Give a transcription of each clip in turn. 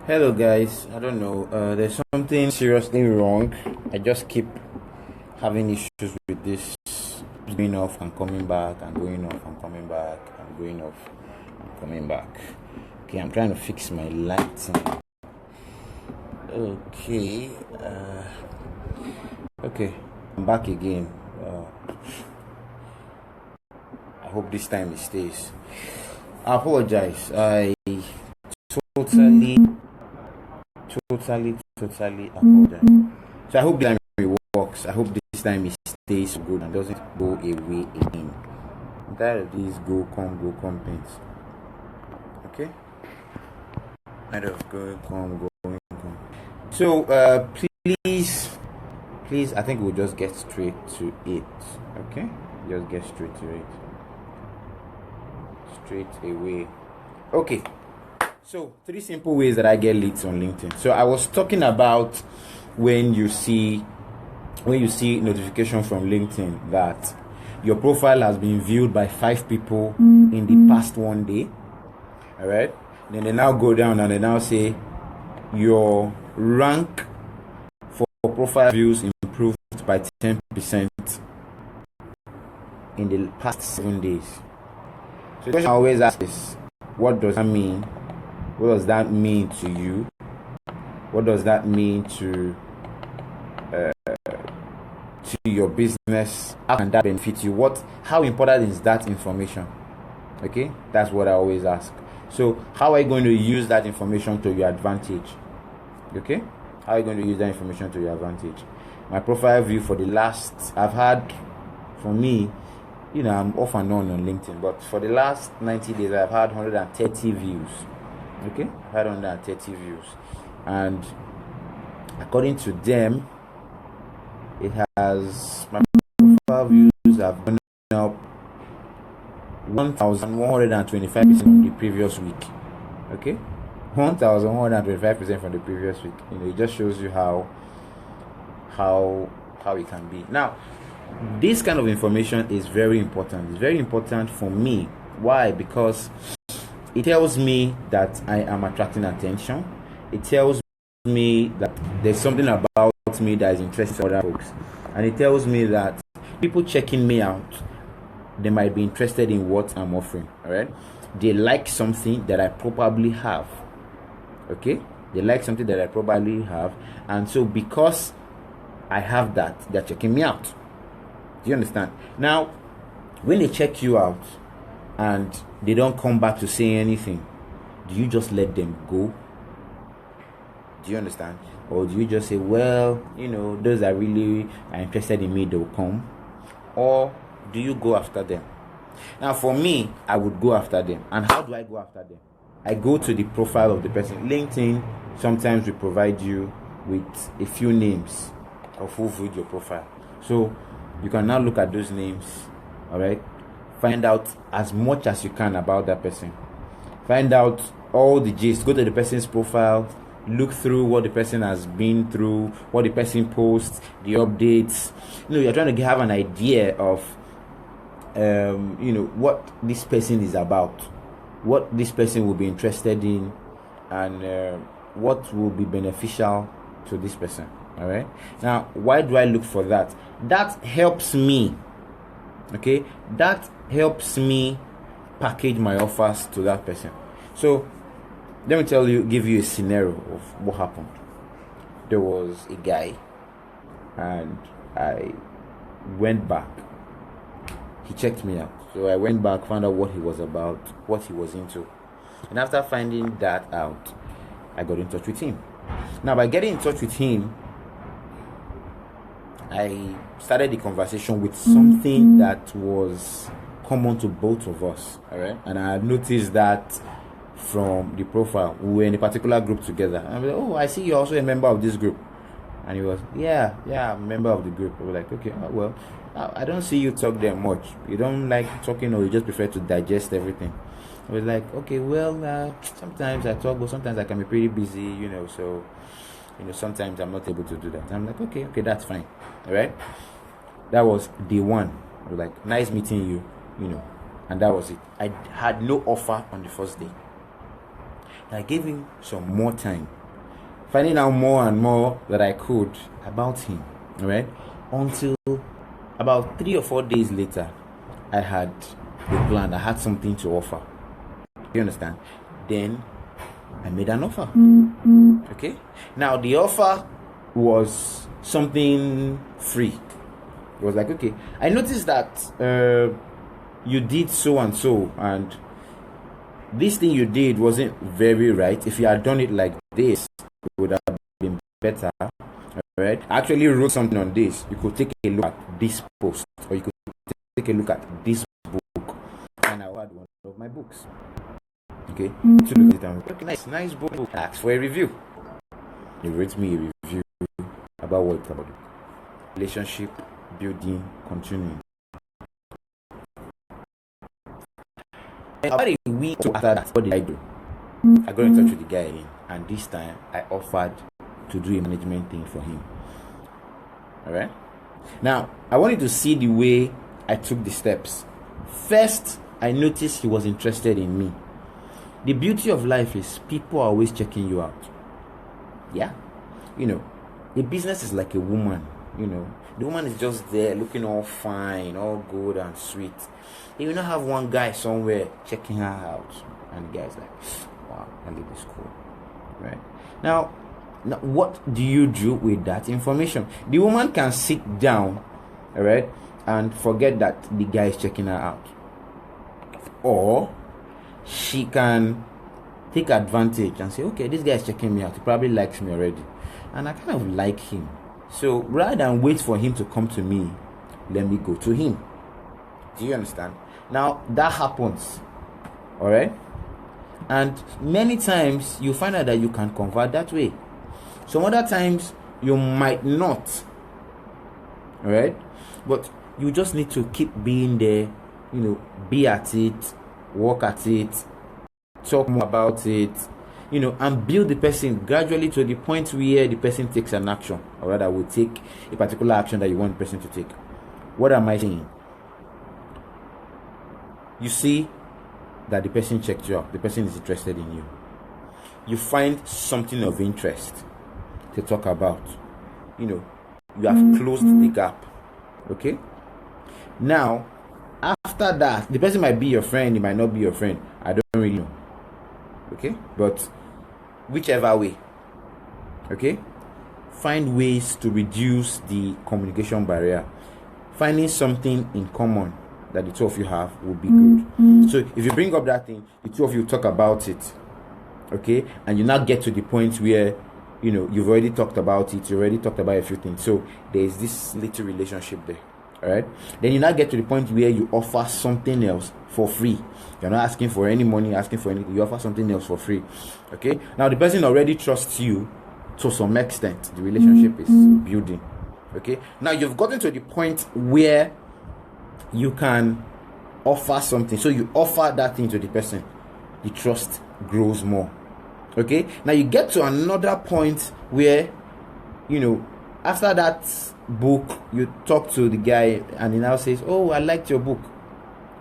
Hello guys, I don't know, there's something seriously wrong. I just keep having issues with this going off and coming back and going off and coming back and going off and coming back. Okay, I'm trying to fix my lighting. Okay, okay, I'm back again. I hope this time it stays. I apologize. I totally apologize. So I hope this time it works. I hope this time it stays good and doesn't go away again. I'm tired of these go come things. Okay? Tired of going come. So please, I think we'll just get straight to it. Okay? Just get straight to it. Straight away. Okay. So 3 simple ways that I get leads on LinkedIn. So I was talking about when you see notification from LinkedIn that your profile has been viewed by 5 people in the past 1 day. All right. Then they now go down and they now say your rank for profile views improved by 10% in the past 7 days. So the question I always ask is, what does that mean? What does that mean to you? What does that mean to your business? How can that benefit you? How important is that information? Okay, that's what I always ask. So how are you going to use that information to your advantage? Okay, how are you going to use that information to your advantage? My profile view for the last, I've had, for me, I'm off and on LinkedIn, but for the last 90 days I've had 130 views. Okay, I've had 130 views, and according to them, it has, my profile views have gone up 1,125% from the previous week. Okay, 1,125% from the previous week. It just shows you how it can be. Now, this kind of information is very important. It's very important for me. Why? Because it tells me that I am attracting attention. It tells me that there's something about me that is interesting to other folks. And it tells me that people checking me out, they might be interested in what I'm offering. All right. They like something that I probably have. Okay. They like something that I probably have. And so because I have that, they're checking me out. Do you understand? Now, when they check you out and they don't come back to say anything, do you just let them go? Do you understand? Or do you just say, well, those that really are interested in me, they'll come? Or do you go after them? Now, for me, I would go after them. And how do I go after them? I go to the profile of the person. LinkedIn sometimes will provide you with a few names of who viewed your profile. So you can now look at those names, all right? Find out as much as you can about that person. Find out all the gist. Go to the person's profile. Look through what the person has been through, what the person posts, the updates. You're trying to have an idea of, what this person is about, what this person will be interested in, and what will be beneficial to this person. All right. Now, why do I look for that? That helps me. Okay, that helps me package my offers to that person. So let me give you a scenario of what happened. There was a guy, and I went back. He checked me out, so I went back, found out what he was about, what he was into, and after finding that out, I got in touch with him. Now, by getting in touch with him, I started the conversation with something that was common to both of us, all right? And I had noticed that from the profile. We were in a particular group together. And I was like, oh, I see you're also a member of this group. And he was, yeah, I'm a member of the group. I was like, okay, well, I don't see you talk there much. You don't like talking, or you just prefer to digest everything. I was like, okay, well, sometimes I talk, but sometimes I can be pretty busy, so sometimes I'm not able to do that. I'm like, okay, that's fine. All right. That was day 1. I was like, nice meeting you, and that was it. I had no offer on the first day. I gave him some more time. finding out more and more that I could about him, right? Until about 3 or 4 days later, I had a plan. I had something to offer. You understand? Then I made an offer. Okay. Now the offer was something free. It was like, okay, I noticed that you did so and so, and this thing you did wasn't very right. If you had done it like this, it would have been better. Alright? I actually wrote something on this. You could take a look at this post, or you could take a look at this book, and I had one of my books. Okay, to look at it and okay, nice book. Ask for a review. He wrote me a review about what it's about. Relationship building, continuing. And about a week after that, what did I do? I got in touch with the guy again, and this time I offered to do a management thing for him. Alright? Now, I wanted to see the way I took the steps. First, I noticed he was interested in me. The beauty of life is people are always checking you out. Yeah. A business is like a woman. The woman is just there looking all fine, all good and sweet. You will not have one guy somewhere checking her out, and the guy's like, wow, that lady is cool. Right? Now, what do you do with that information? The woman can sit down, all right, and forget that the guy is checking her out. Or she can take advantage and say, okay, this guy is checking me out. He probably likes me already, and I kind of like him. So rather than wait for him to come to me, let me go to him. Do you understand? Now that happens, all right? And many times you find out that you can convert that way. Some other times you might not, all right? But you just need to keep being there, be at it, work at it, talk more about it, and build the person gradually to the point where the person takes an action, or rather will take a particular action that you want the person to take. What am I saying? You see that the person checked you out, the person is interested in you. You find something of interest to talk about. You have closed the gap. Okay? Now, after that, the person might be your friend, it might not be your friend. I don't really know. Okay? But whichever way, okay, find ways to reduce the communication barrier. Finding something in common that the two of you have will be good. So if you bring up that thing, the two of you talk about it, okay, and you now get to the point where you've already talked about it, you already talked about a few things, so there's this little relationship there. All right, then you now get to the point where you offer something else for free. You're not asking for any money, asking for anything. You offer something else for free. Okay, now the person already trusts you to some extent. The relationship is building. Okay, now you've gotten to the point where you can offer something, so you offer that thing to the person. The trust grows more. Okay, now you get to another point where after that book, you talk to the guy and he now says, oh, I liked your book.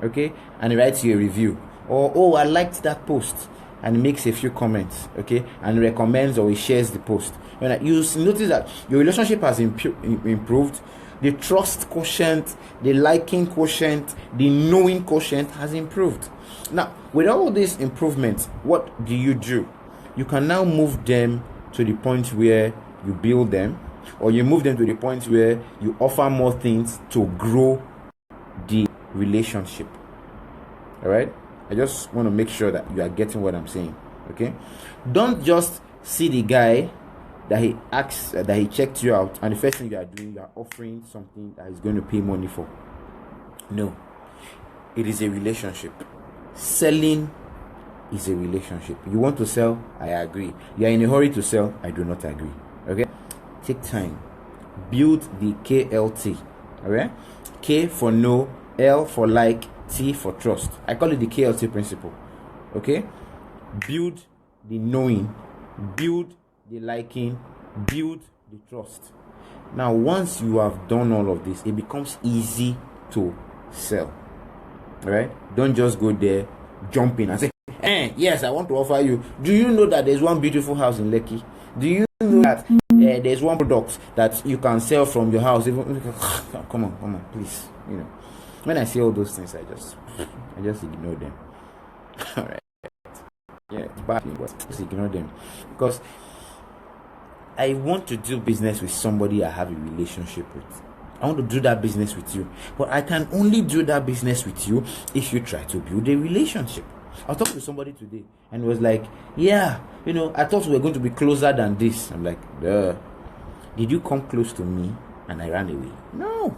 Okay, and he writes you a review. Or, oh, I liked that post, and he makes a few comments. Okay, and recommends or he shares the post. When you notice that your relationship has improved, the trust quotient, the liking quotient, the knowing quotient has improved. Now, with all these improvements, what do? You can now move them to the point where you build them, or you move them to the point where you offer more things to grow the relationship. All right? I just want to make sure that you are getting what I'm saying. Okay? Don't just see the guy that he checked you out, and the first thing you are doing, you are offering something that is going to pay money for. No. It is a relationship. Selling is a relationship. You want to sell? I agree. You are in a hurry to sell? I do not agree. Okay? Take time. Build the KLT. Okay? K for no, L for like, T for trust. I call it the KLT principle. Okay? Build the knowing, build the liking, build the trust. Now, once you have done all of this, it becomes easy to sell. All right? Don't just go there, jump in and say, yes, I want to offer you. Do you know that there's one beautiful house in Lekki Do you know that there's one product that you can sell from your house? Even come on, please. When I see all those things, I just ignore them. All right. Yeah, it's bad, but just ignore them, because I want to do business with somebody I have a relationship with. I want to do that business with you, but I can only do that business with you if you try to build a relationship. I was talking to somebody today and it was like, yeah, I thought we were going to be closer than this. I'm like, duh. Did you come close to me and I ran away? No.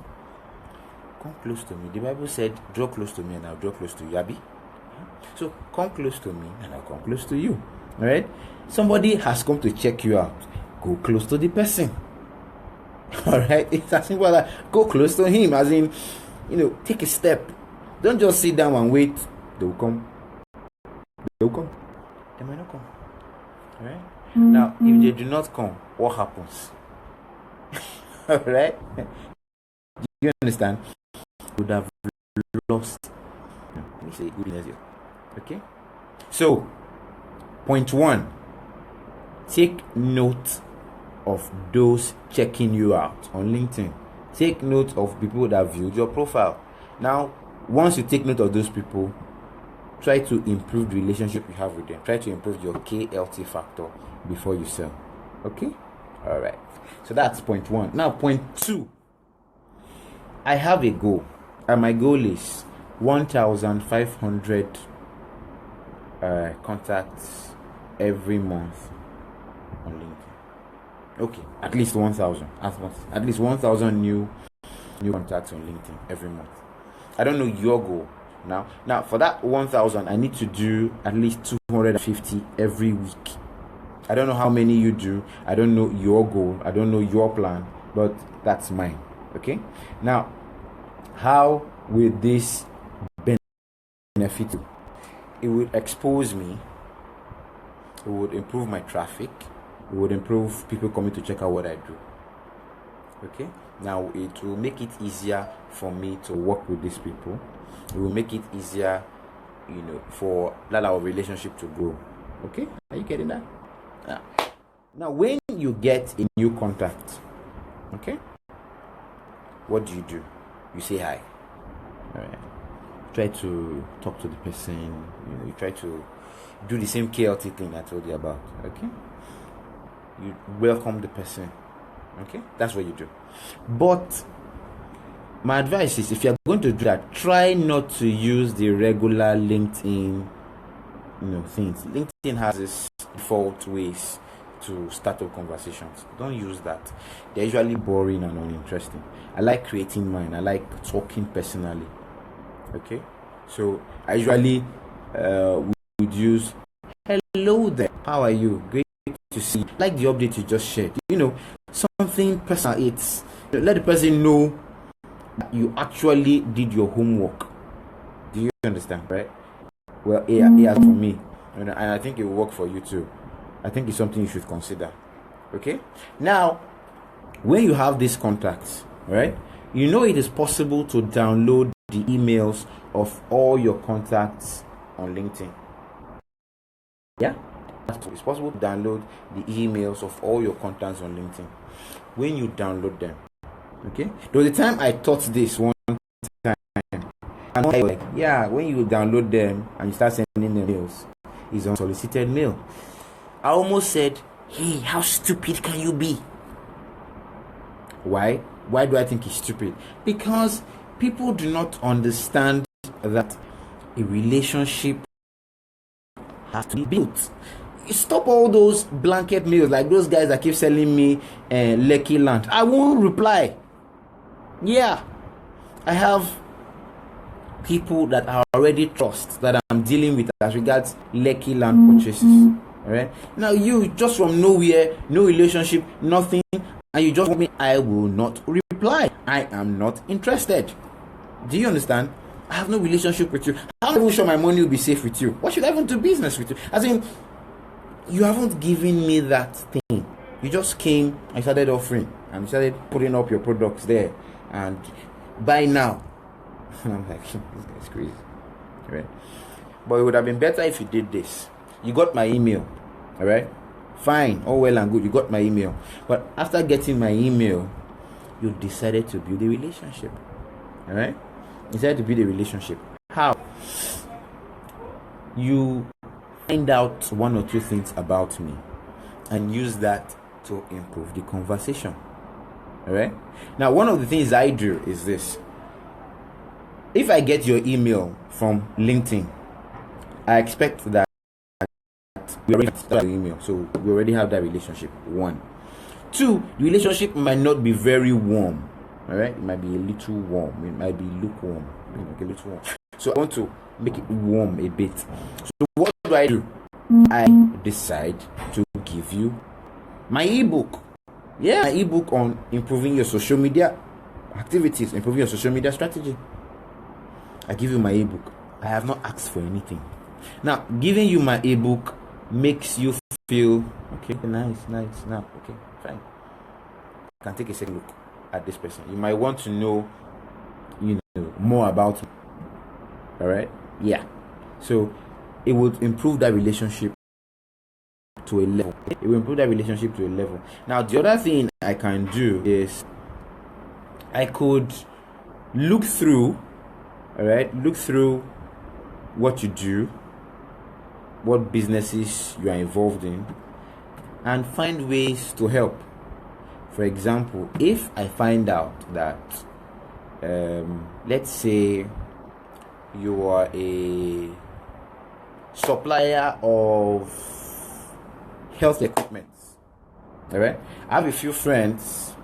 Come close to me. The Bible said, draw close to me and I'll draw close to you, Abby. So come close to me and I'll come close to you. All right? Somebody has come to check you out. Go close to the person. All right? It's as simple as that. Go close to him, as in, take a step. Don't just sit down and wait. They will come. They will come. They might not come. All right? Now, if they do not come, what happens? All right? Do you understand? You would have lost. Let me say good business here. Okay? So, point 1. Take note of those checking you out on LinkedIn. Take note of people that viewed your profile. Now, once you take note of those people, try to improve the relationship you have with them. Try to improve your KLT factor before you sell. Okay? All right. So that's point 1. Now, point 2. I have a goal, and my goal is 1,500 contacts every month on LinkedIn. Okay, at least 1,000. At least 1,000 new contacts on LinkedIn every month. I don't know your goal. Now for that 1,000, I need to do at least 250 every week. I don't know how many you do. I don't know your goal. I don't know your plan, but that's mine. Okay. Now, how will this benefit you? It would expose me. It would improve my traffic. It would improve people coming to check out what I do. Okay. Now, it will make it easier for me to work with these people. It will make it easier, for that our relationship to grow. Okay? Are you getting that? Yeah. Now, when you get a new contact, okay, what do? You say hi. All right. Try to talk to the person. You try to do the same KLT thing I told you about. Okay? You welcome the person. Okay? That's what you do. But my advice is, if you're going to do that, try not to use the regular LinkedIn things. LinkedIn has its default ways to start up conversations. Don't use that. They're usually boring and uninteresting. I like creating mine. I like talking personally. Okay? So I usually would use, hello there, how are you? Great to see you. Like the update you just shared. Something personal. It's let the person know that you actually did your homework. Do you understand, right? Well, yeah, for me, and I think it will work for you too. I think it's something you should consider. Okay? Now, when you have these contacts, right, it is possible to download the emails of all your contacts on LinkedIn. Yeah? It's possible to download the emails of all your contacts on LinkedIn. When you download them, okay? There was a time I taught this one time, and I was like, yeah, when you download them and you start sending them mails, it's unsolicited mail. I almost said, hey, how stupid can you be? Why? Why do I think it's stupid? Because people do not understand that a relationship has to be built. Stop all those blanket mails, like those guys that keep selling me Lekki land. I won't reply. Yeah, I have people that I already trust, that I'm dealing with as regards Lekki land purchases. All right. Now you just from nowhere, no relationship, nothing, and you just want me. I will not reply. I am not interested. Do you understand? I have no relationship with you. I'm not even sure my money will be safe with you. Why should I even do business with you? As in, you haven't given me that thing. You just came and started offering and you started putting up your products there and buy now. And I'm like, this guy's crazy. Right? But it would have been better if you did this. You got my email, all right? Fine, all well and good. You got my email. But after getting my email, you decided to build a relationship. All right? You decided to build a relationship. How? You find out one or two things about me and use that to improve the conversation. All right? Now, one of the things I do is this. If I get your email from LinkedIn, I expect that we already have that email, so we already have that relationship. 1. 2, the relationship might not be very warm. All right, it might be a little warm. It might be lukewarm. A little warm. So I want to make it warm a bit. So what do? I decide to give you my ebook. Yeah, my ebook on improving your social media activities, improving your social media strategy. I give you my ebook. I have not asked for anything. Now, giving you my ebook makes you feel okay, nice. Now, okay, fine. You can take a second look at this person. You might want to know, more about him. All right, yeah. So it would improve that relationship to a level. It will improve that relationship to a level. Now, the other thing I can do is I could look through. All right, look through what you do, what businesses you are involved in, and find ways to help. For example, if I find out that, let's say you are a supplier of health equipment, all right, I have a few friends,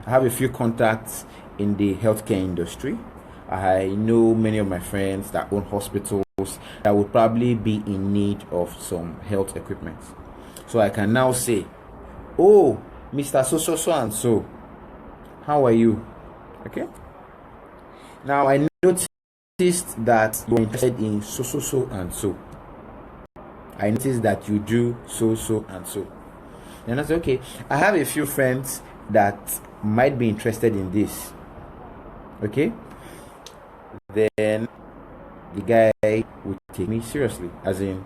I have a few contacts in the healthcare industry. I know many of my friends that own hospitals that would probably be in need of some health equipment. So I can now say, oh, Mr. So and so, how are you? Okay. Now I noticed that you're interested in so and so. I noticed that you do so and so. And I said, okay, I have a few friends that might be interested in this. Okay. Then the guy would take me seriously, as in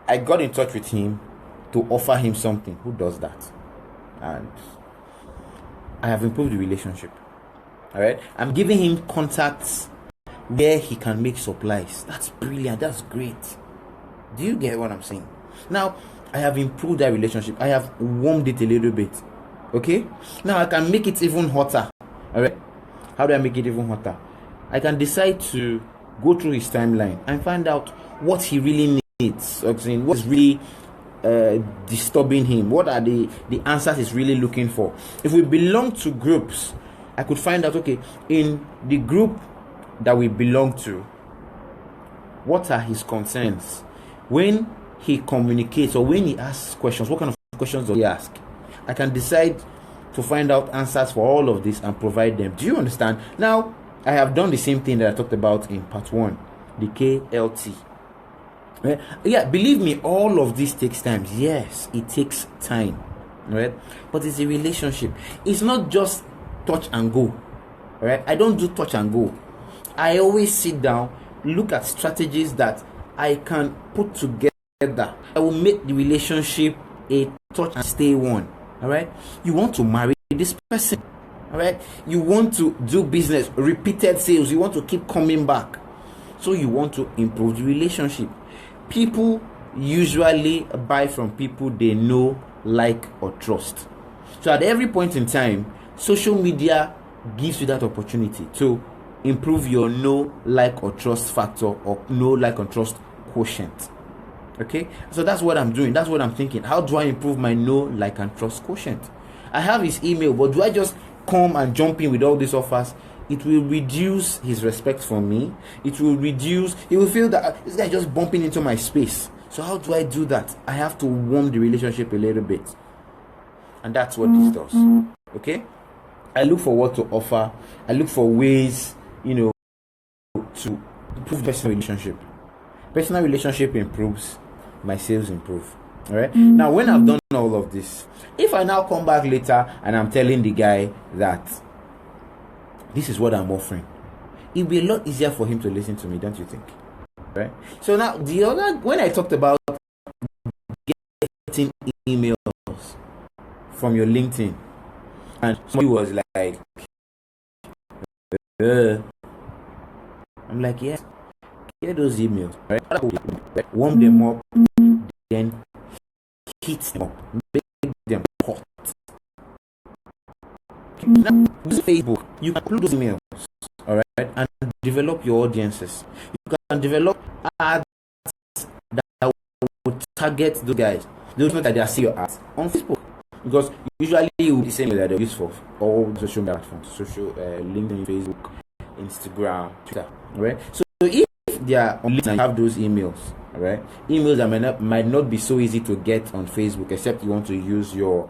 I got in touch with him to offer him something. Who does that? And I have improved the relationship. All right, I'm giving him contacts where he can make supplies. That's brilliant. That's great. Do you get what I'm saying? Now I have improved that relationship. I have warmed it a little bit. Okay, now I can make it even hotter. All right, how do I make it even hotter? I can decide to go through his timeline and find out what he really needs. What is really disturbing him. What are the answers he's really looking for? If we belong to groups, I could find out, okay, in the group that we belong to, what are his concerns? When he communicates or when he asks questions, what kind of questions does he ask? I can decide to find out answers for all of this and provide them. Do you understand? Now, I have done the same thing that I talked about in part 1, the KLT. Right? Yeah, believe me, all of this takes time. Yes, it takes time, right? But it's a relationship. It's not just touch and go, right? I don't do touch and go. I always sit down, look at strategies that I can put together. I will make the relationship a touch and stay one. All right? You want to marry this person. All right? You want to do business, repeated sales. You want to keep coming back. So you want to improve the relationship. People usually buy from people they know, like, or trust. So at every point in time, social media gives you that opportunity to improve your know, like, or trust factor, or know, like, or trust quotient. Okay, so that's what I'm doing. That's what I'm thinking. How do I improve my know, like, and trust quotient? I have his email, but do I just come and jump in with all these offers? It will reduce his respect for me. It will reduce, he will feel that this guy is just bumping into my space. So how do I do that? I have to warm the relationship a little bit. And that's what this does. Okay, I look for what to offer. I look for ways, to improve personal relationship. Personal relationship improves, my sales improve. All right. Now, when I've done all of this, if I now come back later and I'm telling the guy that this is what I'm offering, it'll be a lot easier for him to listen to me, don't you think? Right. So now when I talked about getting emails from your LinkedIn, and somebody was like, I'm like, yes, get those emails, right? Warm them up, then heat them up, make them hot. Now, with Facebook, you can upload those emails, all right, and develop your audiences. You can develop ads that will target those guys. Those that they are seeing your ads on Facebook, because usually it will be the same way that they're used for all social media platforms, LinkedIn, Facebook, Instagram, Twitter, all right. So if they are on LinkedIn and you have those emails, all right, emails that might not be so easy to get on Facebook, except you want to use your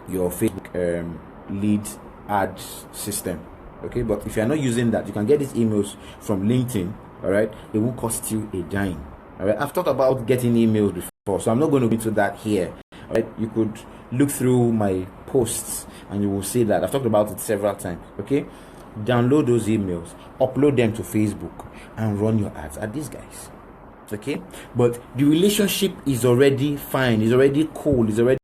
Facebook lead ad system, okay. But if you are not using that, you can get these emails from LinkedIn, all right. It won't cost you a dime, all right. I've talked about getting emails before, so I'm not going to go into that here, all right. You could look through my posts and you will see that I've talked about it several times, okay. Download those emails, upload them to Facebook, and run your ads at these guys, okay. But the relationship is already fine, it's already cool, it's already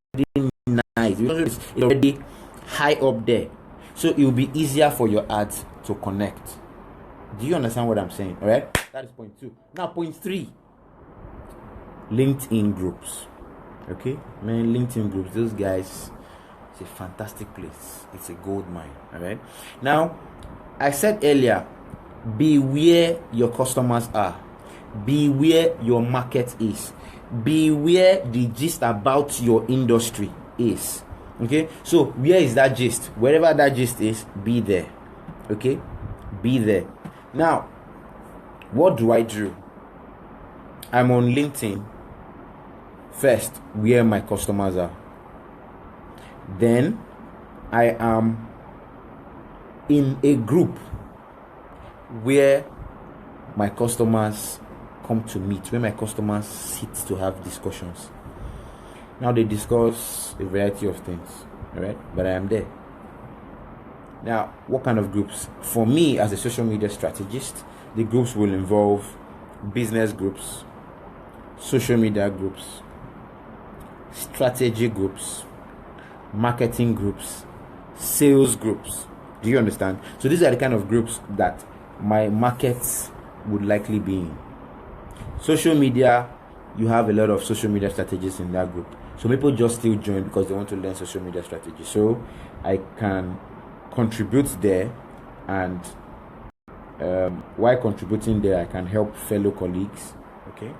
nice, it's already high up there, so it will be easier for your ads to connect. Do you understand what I'm saying? All right, that is point 2. Now point 3, LinkedIn groups. Okay, man, LinkedIn groups, those guys, it's a fantastic place, it's a gold mine. All right, now I said earlier, be where your customers are, be where your market is, be where the gist about your industry is. Okay, so where is that gist? Wherever that gist is, be there. Okay, be there. Now, what do? I'm on LinkedIn first, where my customers are. Then I am in a group where my customers come to meet, where my customers sit to have discussions. Now they discuss a variety of things, all right, but I am there. Now, what kind of groups? For me, as a social media strategist, the groups will involve business groups, social media groups, strategy groups, marketing groups, sales groups. Do you understand? So these are the kind of groups that my markets would likely be in. Social media, you have a lot of social media strategists in that group. So people just still join because they want to learn social media strategy. So I can contribute there, and while contributing there, I can help fellow colleagues. Okay,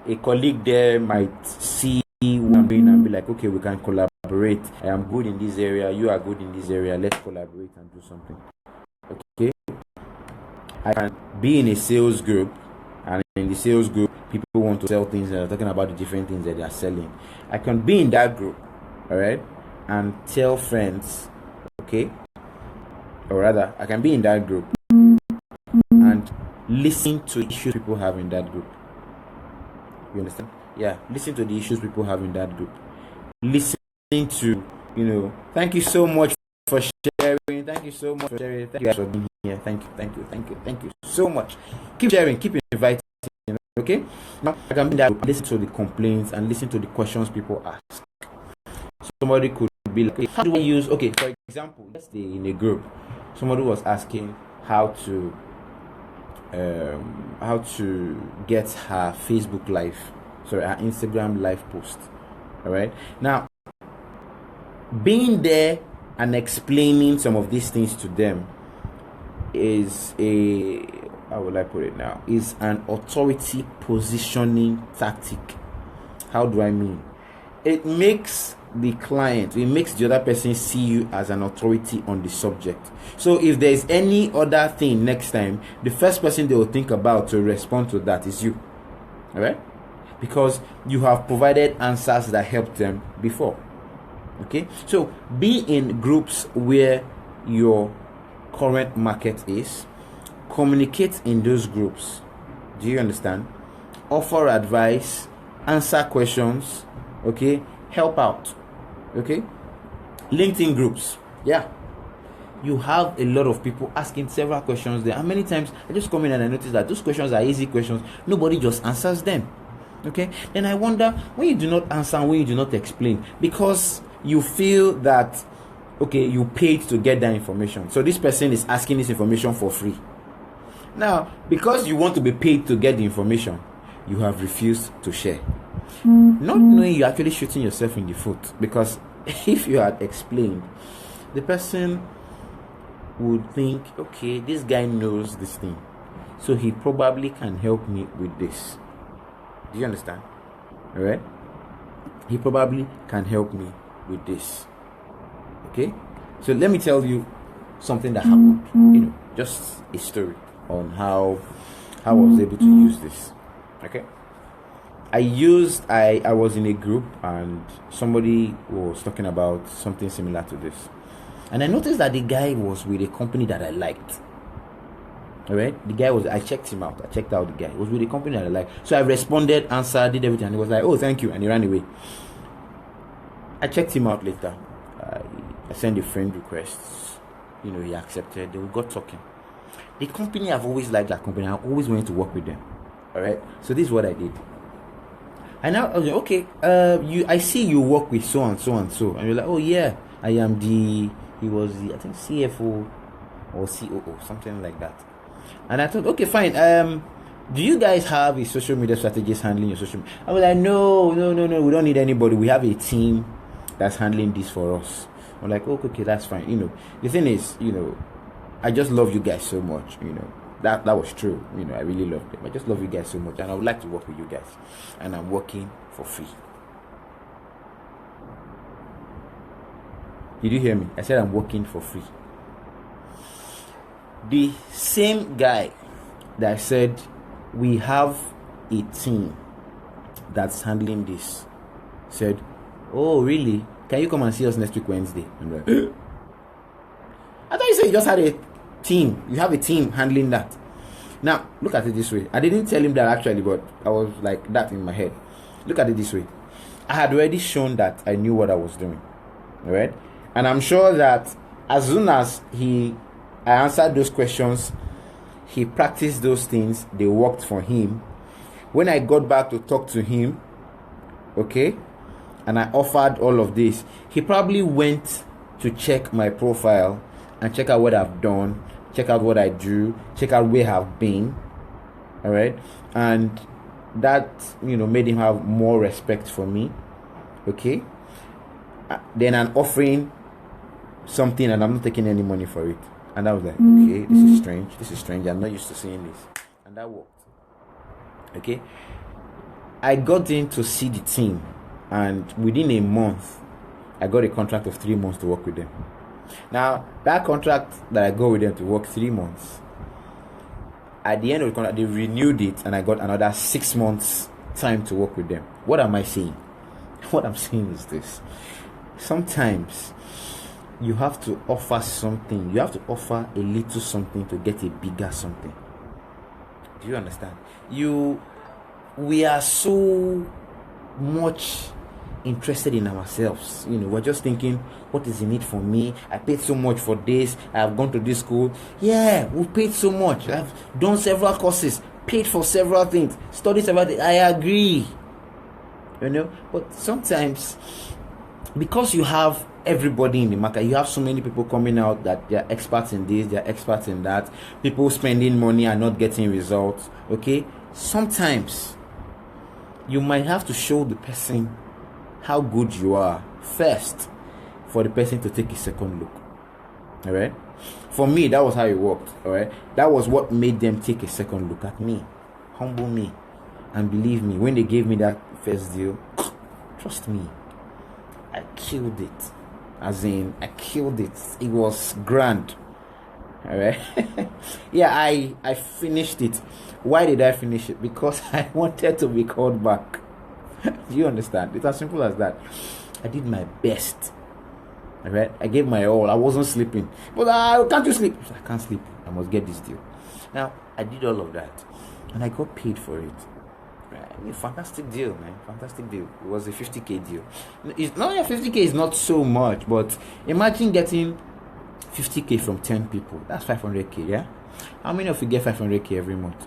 a colleague there might see what I'm doing and be like, okay, we can collaborate. I am good in this area, you are good in this area, let's collaborate and do something. Okay, I can be in a sales group, and in the sales group, people want to sell things and are talking about the different things that they are selling. I can be in that group, all right, and tell friends, okay, or rather, I can be in that group and listen to issues people have in that group. You understand? Yeah, listen to the issues people have in that group. Listening to, thank you so much for sharing. Thank you so much for sharing. Thank you guys for being here. Thank you so much. Keep sharing, keep inviting. Okay, now I can be that, listen to the complaints and listen to the questions people ask. Somebody could be like, how do I use, okay, for example, let's say in a group, somebody was asking how to get her her Instagram live post. All right, now being there and explaining some of these things to them is how will I put it now? Is an authority positioning tactic. How do I mean? It makes the other person see you as an authority on the subject. So if there's any other thing next time, the first person they will think about to respond to that is you. All right? Because you have provided answers that helped them before. Okay? So be in groups where your current market is. Communicate in those groups. Do you understand? Offer advice, answer questions, okay? Help out, okay? LinkedIn groups, yeah. You have a lot of people asking several questions there. And many times I just come in and I notice that those questions are easy questions. Nobody just answers them. Okay, then I wonder, when you do not answer, when you do not explain, because you feel that, okay, you paid to get that information, so this person is asking this information for free. Now, because you want to be paid to get the information, you have refused to share, not knowing you're actually shooting yourself in the foot. Because if you had explained, the person would think, okay, this guy knows this thing, so he probably can help me with this. Do you understand? All right, he probably can help me with this. Okay, so let me tell you something that happened, just a story on how I was able to use this. Okay, I was in a group and somebody was talking about something similar to this, and I noticed that the guy was with a company that I liked. All right, the guy was, I checked him out. I checked out the guy. He was with a company that I liked. So I responded, answered, did everything. And he was like, oh, thank you. And he ran away. I checked him out later. I sent a friend request. He accepted. They got talking. The company, I've always liked that company. I always wanted to work with them. All right. So this is what I did. And now, okay, I see you work with so and so and so. And you're like, oh yeah, I am he was the, I think, CFO or COO, something like that. And I thought, okay, fine. Do you guys have a social media strategist handling your social media? I was like, no, we don't need anybody. We have a team that's handling this for us. I'm like, okay, that's fine. The thing is, I just love you guys so much. That was true. I really love them. I just love you guys so much, and I would like to work with you guys. And I'm working for free. Did you hear me? I said I'm working for free. The same guy that said we have a team that's handling this said, oh really? Can you come and see us next week Wednesday? I'm like, I thought you said you just had a team. You have a team handling that. Now look at it this way. I didn't tell him that actually, but I was like that in my head. Look at it this way. I had already shown that I knew what I was doing. All right, and I'm sure that as soon as I answered those questions, he practiced those things, they worked for him. When I got back to talk to him, okay, and I offered all of this, he probably went to check my profile and check out what I've done, check out what I do, check out where I've been. All right, and that made him have more respect for me. Okay, then I'm offering something and I'm not taking any money for it. And I was like, okay, this is strange, I'm not used to seeing this. And that worked. Okay, I got in to see the team, and within a month I got a contract of 3 months to work with them. Now that contract that I got with them to work 3 months, at the end of the contract they renewed it, and I got another 6 months time to work with them. What am I saying? What I'm saying is this: sometimes you have to offer something. You have to offer a little something to get a bigger something. Do you understand? We are so much interested in ourselves. We're just thinking, what is in it for me? I paid so much for this. I have gone to this school. Yeah, we paid so much. I've done several courses, paid for several things, studied several things. I agree. But sometimes, because you have everybody in the market, you have so many people coming out that they're experts in this, they're experts in that, people spending money and not getting results. Okay, sometimes you might have to show the person how good you are first for the person to take a second look. All right, for me that was how it worked. All right, that was what made them take a second look at me, humble me, and believe me, when they gave me that first deal, trust me, I killed it. As in, I killed it. It was grand. All right. Yeah, I finished it. Why did I finish it? Because I wanted to be called back. Do you understand? It's as simple as that. I did my best. All right. I gave my all. I wasn't sleeping. But can't you sleep? I can't sleep. I must get this deal. Now I did all of that, and I got paid for it. Right. Fantastic deal, man. Fantastic deal. It was a 50k deal. It's not 50k is not so much, but imagine getting 50k from 10 people. That's 500k, yeah? How many of you get 500k every month?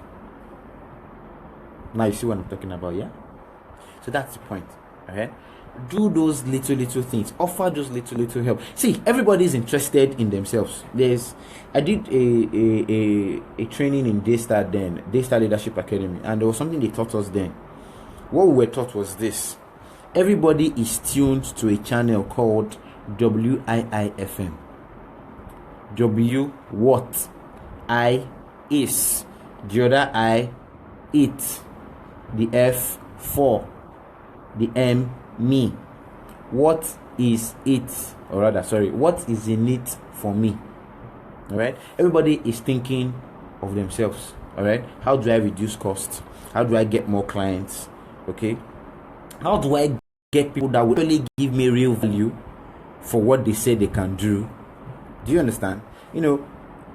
Now you see what I'm talking about, yeah? So that's the point. Okay, do those little things, offer those little help. See, everybody is interested in themselves. I did a training in Daystar Leadership Academy, and there was something they taught us then. What we were taught was this: everybody is tuned to a channel called WIIFM. W, what? I, is. The other I, it. The F, for. The M, me. What is it? Or rather, what is in it for me? Alright? Everybody is thinking of themselves. Alright? How do I reduce costs? How do I get more clients? Okay? How do I get people that will really give me real value for what they say they can do? Do you understand?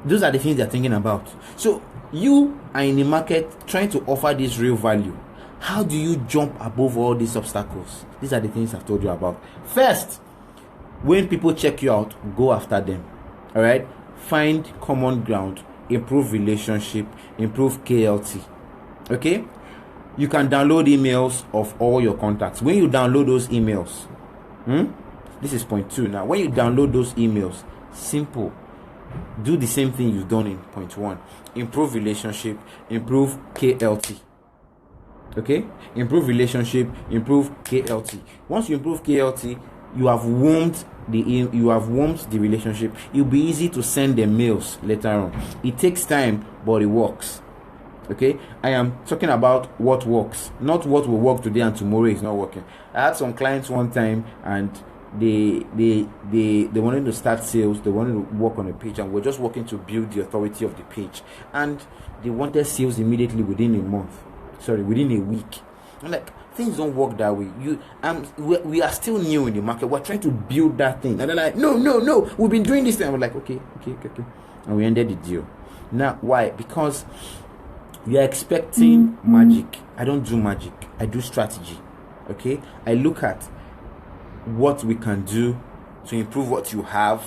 Those are the things they're thinking about. So you are in the market trying to offer this real value. How do you jump above all these obstacles? These are the things I've told you about. First, when people check you out, go after them. All right? Find common ground, improve relationship, improve KLT. Okay? You can download emails of all your contacts. When you download those emails, this is point 2 now. When you download those emails, simple. Do the same thing you've done in point 1. Improve relationship, improve KLT. Okay? Improve relationship, improve KLT. Once you improve KLT, you have warmed the relationship. It'll be easy to send them mails later on. It takes time, but it works. Okay? I am talking about what works, not what will work today and tomorrow is not working. I had some clients one time, and they wanted to start sales. They wanted to work on a page, and we're just working to build the authority of the page, and they wanted sales immediately within a week. I'm like, things don't work that way. We are still new in the market. We're trying to build that thing, and they're like, no, we've been doing this thing. I'm like, okay, and we ended the deal. Now, why? Because you are expecting magic. I don't do magic. I do strategy. Okay, I look at what we can do to improve what you have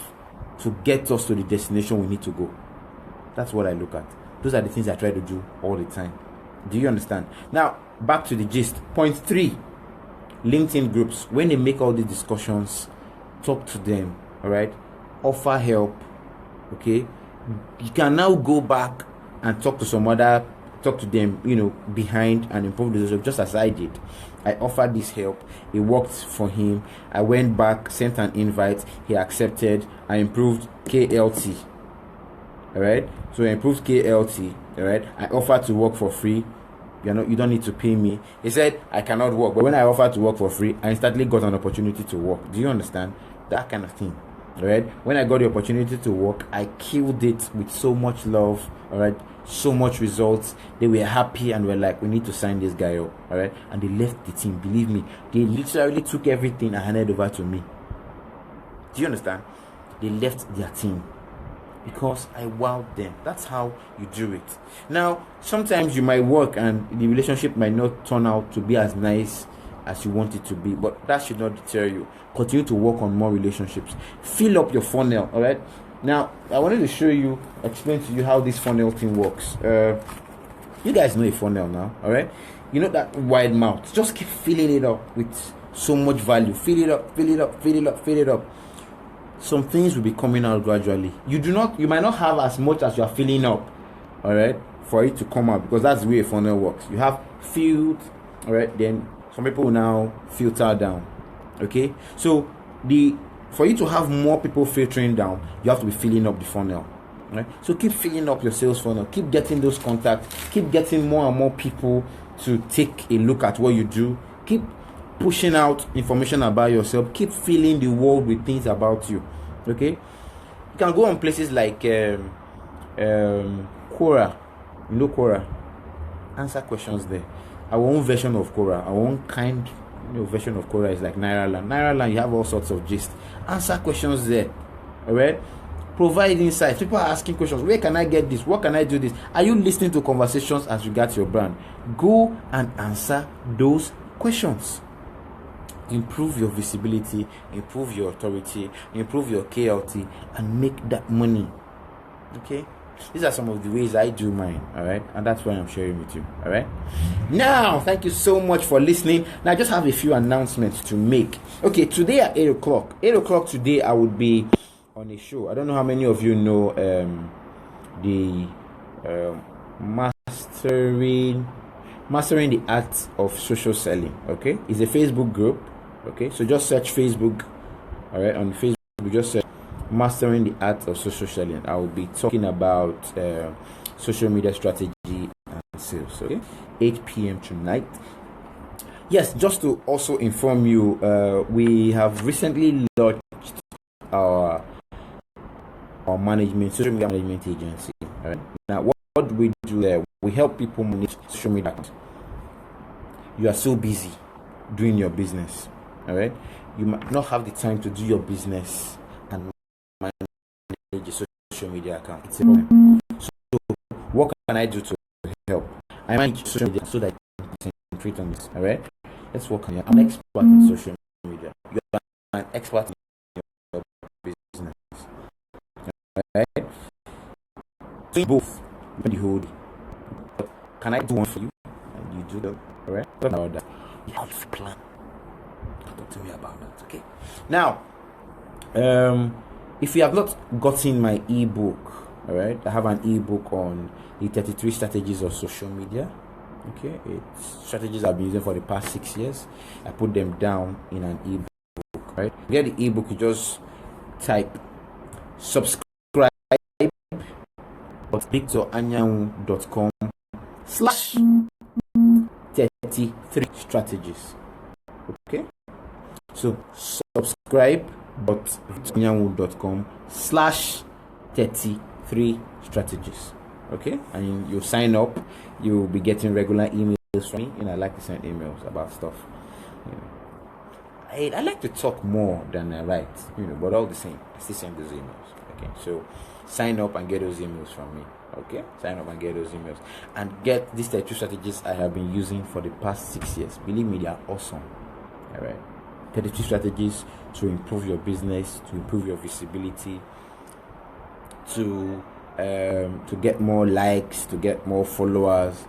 to get us to the destination we need to go. That's what I look at. Those are the things I try to do all the time. Do you understand? Now, back to the gist. Point 3, LinkedIn groups. When they make all these discussions, talk to them. All right? Offer help. Okay? You can now go back and talk to them, behind and improve the result, just as I did. I offered this help. It worked for him. I went back, sent an invite. He accepted. I improved KLT. All right? So I improved KLT. All right? I offered to work for free. You don't need to pay me. He said, I cannot work. But when I offered to work for free, I instantly got an opportunity to work. Do you understand? That kind of thing. All right? When I got the opportunity to work, I killed it with so much love. All right? So much results. They were happy and were like, we need to sign this guy up. All right? And they left the team. Believe me, they literally took everything and handed over to me. Do you understand? They left their team because I wowed them. That's how you do it. Now, sometimes you might work and the relationship might not turn out to be as nice as you want it to be, but that should not deter you. Continue to work on more relationships. Fill up your funnel. All right? Now, I wanted to explain to you how this funnel thing works. You guys know a funnel now, all right? You know that wide mouth. Just keep filling it up with so much value. Fill it up. Some things will be coming out gradually. You might not have as much as you are filling up, all right, for it to come out, because that's the way a funnel works. You have filled, all right, then some people will now filter down, okay? So for you to have more people filtering down, you have to be filling up the funnel. Right? So keep filling up your sales funnel. Keep getting those contacts. Keep getting more and more people to take a look at what you do. Keep pushing out information about yourself. Keep filling the world with things about you. Okay? You can go on places like Quora. You know Quora? Answer questions there. Our own version of Quora, our own version of Quora is like Nairaland. You have all sorts of gist. Answer questions there. All right? Provide insights. People are asking questions. Where can I get this? What can I do this? Are you listening to conversations as regards your brand? Go and answer those questions. Improve your visibility, improve your authority, improve your KLT, and make that money. Okay? These are some of the ways I do mine, all right, and that's why I'm sharing with you, all right. Now, thank you so much for listening. Now, I just have a few announcements to make. Okay, today at 8 o'clock. 8 o'clock today, I would be on a show. I don't know how many of you know the mastering the art of social selling. Okay, it's a Facebook group. Okay, so just search Facebook. All right, on Facebook, just search mastering the art of social selling. I will be talking about social media strategy and sales. Okay, 8 p.m. tonight. Yes, just to also inform you, we have recently launched our management, social media management agency. All right. Now, what do we do there? We help people manage social media accounts. You are so busy doing your business, all right? You might not have the time to do your business and manage a social media account. It's a problem. So, what can I do to help? I manage social media so that I can concentrate on this, all right? Let's work on it. I'm an expert in social media. You are an expert in your business, all right? So, both. The whole day. Can I do one for you? And you do that, all right? Talk about that. You have a plan. Talk to me about that, okay? Now, if you have not gotten my ebook, all right, I have an ebook on the 33 strategies of social media. Okay, it's strategies I've been using for the past 6 years. I put them down in an ebook, right? To get the ebook, you just type subscribe victoranyanwu.com/33 strategies. Okay, so subscribe.victoranyanwu.com/33 strategies. Okay, and you sign up, you'll be getting regular emails from me. I like to send emails about stuff. I like to talk more than I write, but all the same, I still send those emails. Okay, so sign up and get those emails from me. Okay, sign up and get those emails and get these 32 strategies I have been using for the past 6 years. Believe me, they are awesome. All right, 32 strategies to improve your business, to improve your visibility, to get more likes, to get more followers.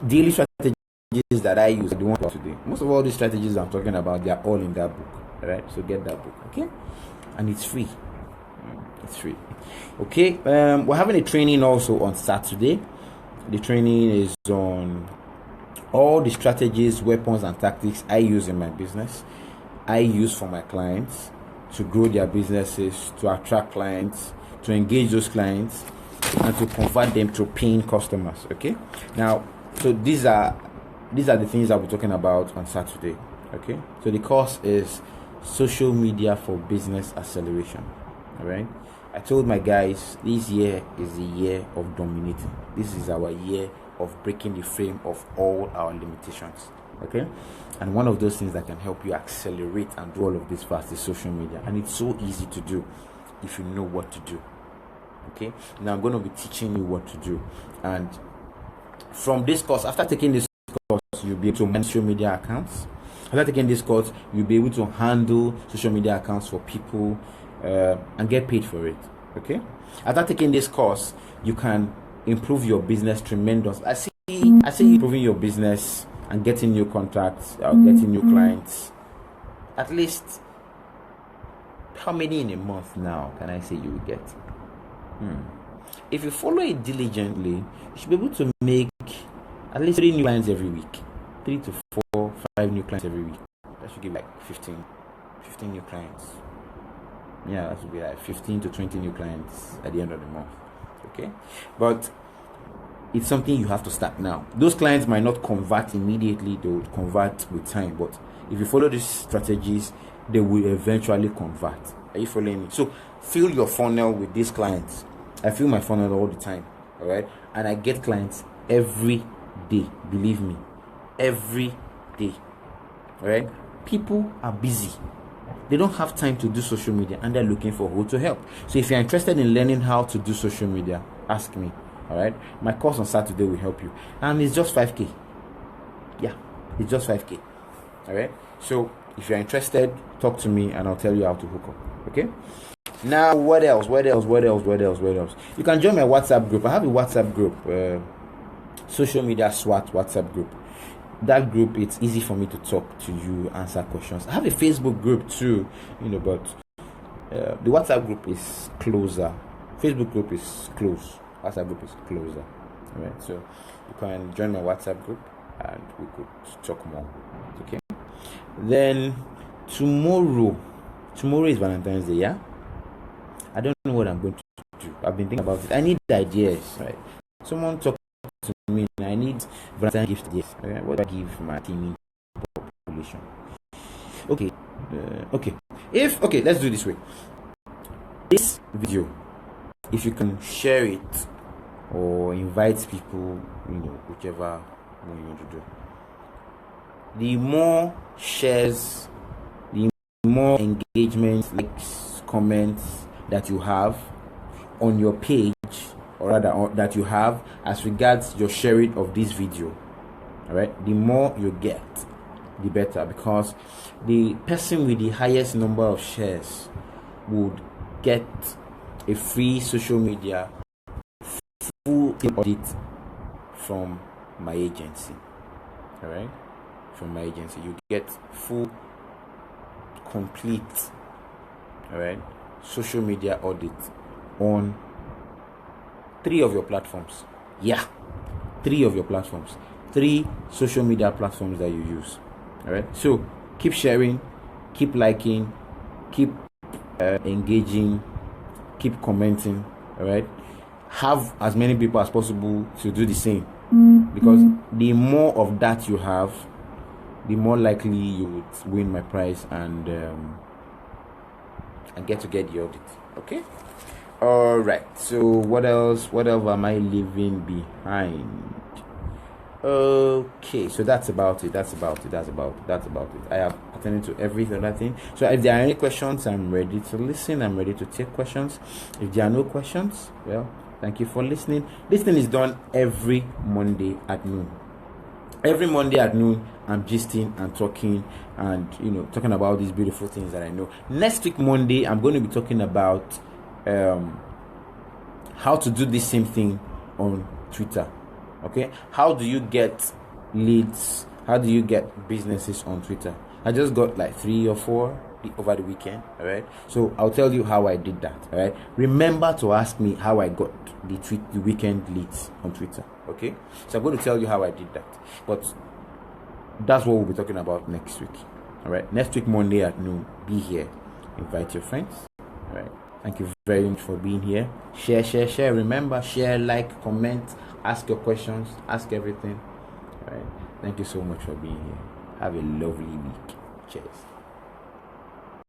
Daily strategies that I use. I don't want today. Most of all these strategies I'm talking about, they are all in that book. All right, so get that book. Okay, and it's free. It's free. Okay, we're having a training also on Saturday. The training is on all the strategies, weapons, and tactics I use in my business. I use for my clients to grow their businesses, to attract clients, to engage those clients, and to convert them to paying customers. Okay, now, so these are the things I'll be talking about on Saturday. Okay, so the course is social media for business acceleration. All right, I told my guys this year is the year of dominating. This is our year of breaking the frame of all our limitations. Okay, and one of those things that can help you accelerate and do all of this fast is social media, and it's so easy to do if you know what to do. Okay, now I'm going to be teaching you what to do, and from this course, after taking this course, you'll be able to manage social media accounts. After taking this course, you'll be able to handle social media accounts for people and get paid for it. Okay, after taking this course, you can improve your business tremendously. I see you improving your business and getting new contracts, getting new clients. At least, how many in a month now can I say you will get? If you follow it diligently, you should be able to make at least 3 new clients every week. 3 to 4, 5 new clients every week. That should give like 15 new clients. Yeah, that should be like 15 to 20 new clients at the end of the month. Okay, but it's something you have to start now. Those clients might not convert immediately, they will convert with time, but if you follow these strategies, they will eventually convert. Are you following me? So fill your funnel with these clients. I fill my funnel all the time, all right, and I get clients every day. Believe me, every day. All right, people are busy. They don't have time to do social media, and they're looking for who to help. So if you're interested in learning how to do social media, ask me. All right, my course on Saturday will help you, and it's just 5K. Yeah, it's just 5K. All right, so if you're interested, talk to me and I'll tell you how to hook up. Okay, Now, what else? You can join my WhatsApp group. I have a WhatsApp group, social media SWAT WhatsApp group. That group, it's easy for me to talk to you, answer questions. I have a Facebook group too, but the WhatsApp group is closer. Facebook group is close. WhatsApp group is closer. All right, so you can join my WhatsApp group and we could talk more. Okay. Then tomorrow is Valentine's Day. Yeah. I don't know what I'm going to do. I've been thinking about it. I need ideas. Right. Someone talk to me. I need Valentine's gift ideas. Okay? What do I give my team population? Okay. Let's do it this way. This video, if you can share it or invite people, whichever one you want to do. The more shares, the more engagement, likes, comments that you have on your page, or rather that you have as regards your sharing of this video, all right, the more you get, the better, because the person with the highest number of shares would get a free social media full audit from my agency. All right, from my agency you get full, complete, all right, social media audit on 3 of your platforms. Yeah, 3 of your platforms, 3 social media platforms that you use. All right, so keep sharing, keep liking, keep engaging, keep commenting. All right, have as many people as possible to do the same, because the more of that you have, the more likely you would win my prize and get the audit. Okay. All right, so what else am I leaving behind? Okay, so that's about it. I have attended to every other thing. So if there are any questions, I'm ready to listen. I'm ready to take questions. If there are no questions, well, thank you for listening. This thing is done every Monday at noon. Every Monday at noon, I'm gisting and talking and talking about these beautiful things that I know. Next week Monday, I'm going to be talking about how to do the same thing on Twitter. Okay, how do you get leads? How do you get businesses on Twitter? I just got like 3 or 4 over the weekend. All right, so I'll tell you how I did that. All right, remember to ask me how I got the weekend leads on Twitter. Okay, so I'm going to tell you how I did that, but that's what we'll be talking about next week. All right, next week Monday at noon, be here. Invite your friends. All right, thank you very much for being here. Share. Remember, share, like, comment, ask your questions, ask everything. All right, thank you so much for being here. Have a lovely week. Cheers.